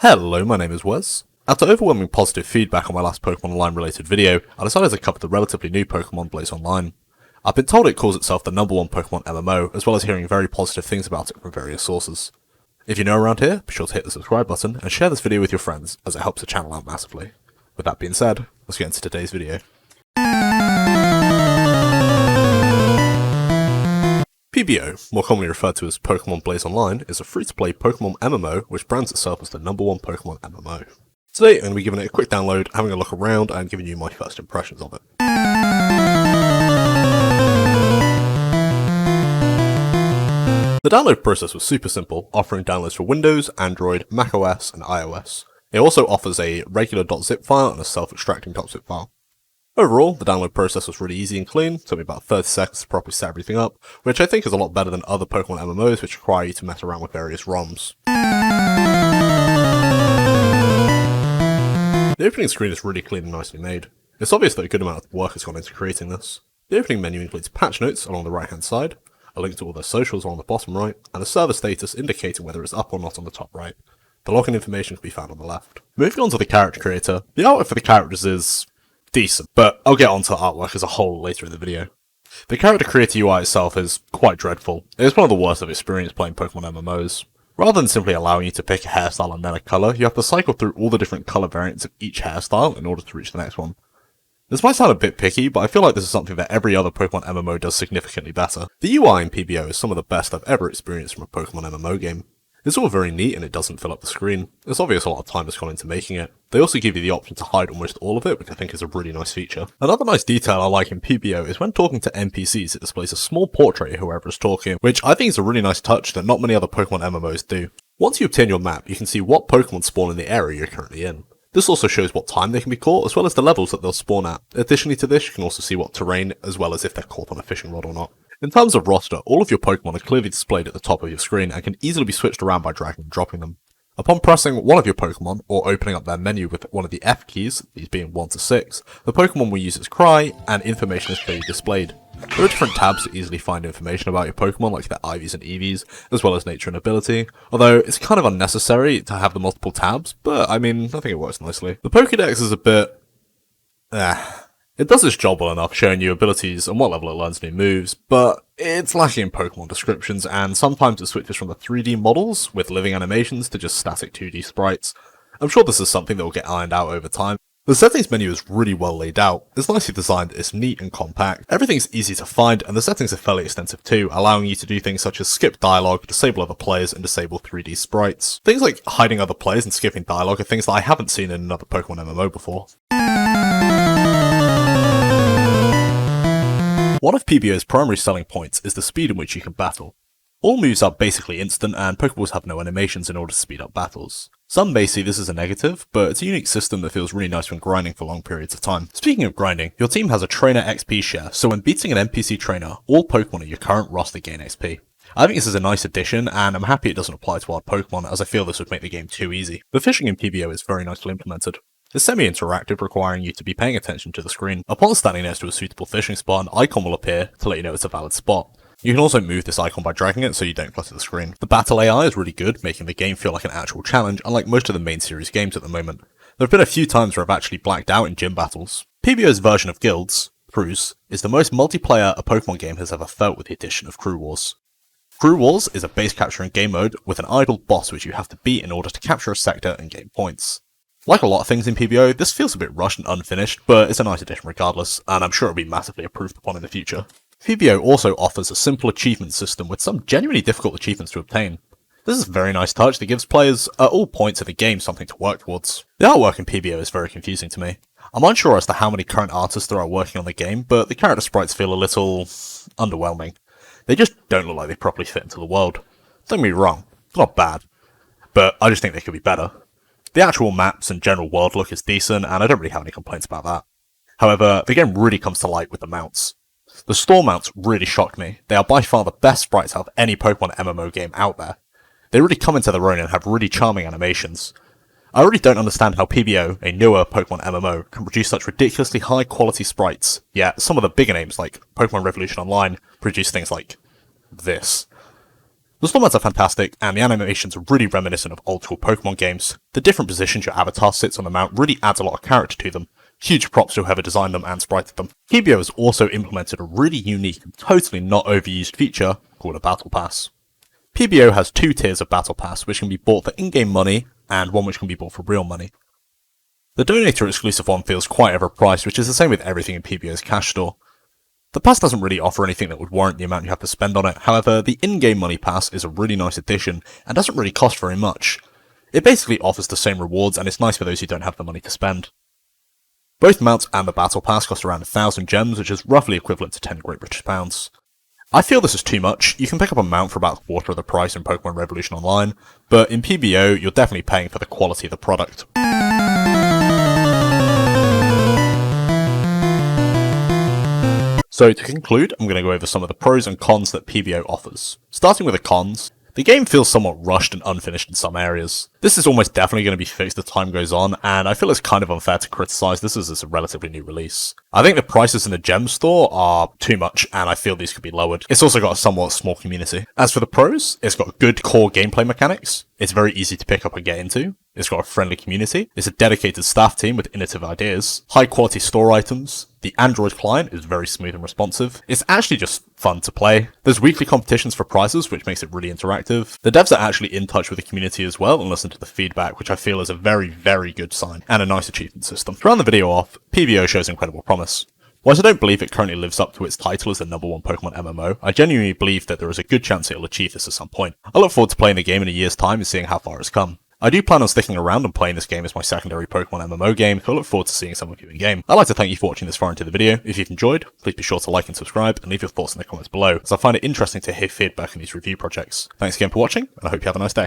Hello, my name is Wes. After overwhelming positive feedback on my last Pokémon Online related video, I decided to cover the relatively new Pokémon Blaze Online. I've been told it calls itself the #1 Pokémon MMO, as well as hearing very positive things about it from various sources. If you're new around here, be sure to hit the subscribe button and share this video with your friends, as it helps the channel out massively. With that being said, let's get into today's video. PBO, more commonly referred to as Pokémon Blaze Online, is a free-to-play Pokémon MMO which brands itself as the #1 Pokémon MMO. Today I'm going to be giving it a quick download, having a look around, and giving you my first impressions of it. The download process was super simple, offering downloads for Windows, Android, macOS, and iOS. It also offers a regular .zip file and a self-extracting .zip file. Overall, the download process was really easy and clean, took me about 30 seconds to properly set everything up, which I think is a lot better than other Pokémon MMOs which require you to mess around with various ROMs. The opening screen is really clean and nicely made. It's obvious that a good amount of work has gone into creating this. The opening menu includes patch notes along the right hand side, a link to all their socials along the bottom right, and a server status indicating whether it's up or not on the top right. The login information can be found on the left. Moving on to the character creator, the artwork for the characters is decent, but I'll get onto the artwork as a whole later in the video. The character creator UI itself is quite dreadful. It is one of the worst I've experienced playing Pokemon MMOs. Rather than simply allowing you to pick a hairstyle and then a colour, you have to cycle through all the different colour variants of each hairstyle in order to reach the next one. This might sound a bit picky, but I feel like this is something that every other Pokemon MMO does significantly better. The UI in PBO is some of the best I've ever experienced from a Pokemon MMO game. It's all very neat and it doesn't fill up the screen. It's obvious a lot of time has gone into making it. They also give you the option to hide almost all of it, which I think is a really nice feature. Another nice detail I like in PBO is when talking to NPCs, it displays a small portrait of whoever is talking, which I think is a really nice touch that not many other Pokemon MMOs do. Once you obtain your map, you can see what Pokemon spawn in the area you're currently in. This also shows what time they can be caught, as well as the levels that they'll spawn at. Additionally to this, you can also see what terrain, as well as if they're caught on a fishing rod or not. In terms of roster, all of your Pokemon are clearly displayed at the top of your screen and can easily be switched around by dragging and dropping them. Upon pressing one of your Pokemon, or opening up their menu with one of the F keys, these being 1 to 6, the Pokemon will use its cry, and information is clearly displayed. There are different tabs to easily find information about your Pokemon, like their IVs and EVs, as well as nature and ability, although it's kind of unnecessary to have the multiple tabs, but I mean, I think it works nicely. The Pokédex is a bit... It does its job well enough, showing you abilities and what level it learns new moves, but it's lacking in Pokemon descriptions, and sometimes it switches from the 3D models with living animations to just static 2D sprites. I'm sure this is something that will get ironed out over time. The settings menu is really well laid out, it's nicely designed, it's neat and compact, everything's easy to find, and the settings are fairly extensive too, allowing you to do things such as skip dialogue, disable other players, and disable 3D sprites. Things like hiding other players and skipping dialogue are things that I haven't seen in another Pokemon MMO before. One of PBO's primary selling points is the speed in which you can battle. All moves are basically instant, and Pokeballs have no animations in order to speed up battles. Some may see this as a negative, but it's a unique system that feels really nice when grinding for long periods of time. Speaking of grinding, your team has a trainer XP share, so when beating an NPC trainer, all Pokemon in your current roster gain XP. I think this is a nice addition, and I'm happy it doesn't apply to wild Pokemon, as I feel this would make the game too easy. The fishing in PBO is very nicely implemented. It's semi-interactive, requiring you to be paying attention to the screen. Upon standing next to a suitable fishing spot, an icon will appear to let you know it's a valid spot. You can also move this icon by dragging it so you don't clutter the screen. The battle AI is really good, making the game feel like an actual challenge, unlike most of the main series games at the moment. There have been a few times where I've actually blacked out in gym battles. PBO's version of guilds, crews, is the most multiplayer a Pokemon game has ever felt with the addition of Crew Wars. Crew Wars is a base capturing game mode with an idle boss which you have to beat in order to capture a sector and gain points. Like a lot of things in PBO, this feels a bit rushed and unfinished, but it's a nice addition regardless, and I'm sure it'll be massively improved upon in the future. PBO also offers a simple achievement system with some genuinely difficult achievements to obtain. This is a very nice touch that gives players at all points of the game something to work towards. The artwork in PBO is very confusing to me. I'm unsure as to how many current artists there are working on the game, but the character sprites feel a little underwhelming. They just don't look like they properly fit into the world. Don't get me wrong, it's not bad, but I just think they could be better. The actual maps and general world look is decent, and I don't really have any complaints about that. However, the game really comes to light with the mounts. The store mounts really shocked me. They are by far the best sprites out of any Pokemon MMO game out there. They really come into their own and have really charming animations. I really don't understand how PBO, a newer Pokemon MMO, can produce such ridiculously high quality sprites, yet some of the bigger names like Pokemon Revolution Online produce things like this. The storm ads are fantastic, and the animations are really reminiscent of old school Pokemon games. The different positions your avatar sits on the mount really adds a lot of character to them. Huge props to whoever designed them and sprited them. PBO has also implemented a really unique and totally not overused feature called a Battle Pass. PBO has 2 tiers of Battle Pass, which can be bought for in-game money, and one which can be bought for real money. The Donator exclusive one feels quite overpriced, which is the same with everything in PBO's cash store. The pass doesn't really offer anything that would warrant the amount you have to spend on it, however, the in-game money pass is a really nice addition, and doesn't really cost very much. It basically offers the same rewards, and it's nice for those who don't have the money to spend. Both mounts and the Battle Pass cost around 1,000 gems, which is roughly equivalent to 10 Great British Pounds. I feel this is too much. You can pick up a mount for about a quarter of the price in Pokémon Revolution Online, but in PBO, you're definitely paying for the quality of the product. So to conclude, I'm going to go over some of the pros and cons that PBO offers. Starting with the cons, the game feels somewhat rushed and unfinished in some areas. This is almost definitely going to be fixed as time goes on, and I feel it's kind of unfair to criticise this as it's a relatively new release. I think the prices in the gem store are too much, and I feel these could be lowered. It's also got a somewhat small community. As for the pros, it's got good core gameplay mechanics, it's very easy to pick up and get into, it's got a friendly community, it's a dedicated staff team with innovative ideas, high quality store items, the Android client is very smooth and responsive, it's actually just fun to play, there's weekly competitions for prizes which makes it really interactive, the devs are actually in touch with the community as well and listen to the feedback, which I feel is a very, very good sign, and a nice achievement system. To round the video off, PBO shows incredible promise. Whilst I don't believe it currently lives up to its title as the #1 Pokemon MMO, I genuinely believe that there is a good chance it will achieve this at some point. I look forward to playing the game in a year's time and seeing how far it's come. I do plan on sticking around and playing this game as my secondary Pokemon MMO game, so I look forward to seeing some of you in game. I'd like to thank you for watching this far into the video. If you've enjoyed, please be sure to like and subscribe, and leave your thoughts in the comments below, as I find it interesting to hear feedback on these review projects. Thanks again for watching, and I hope you have a nice day.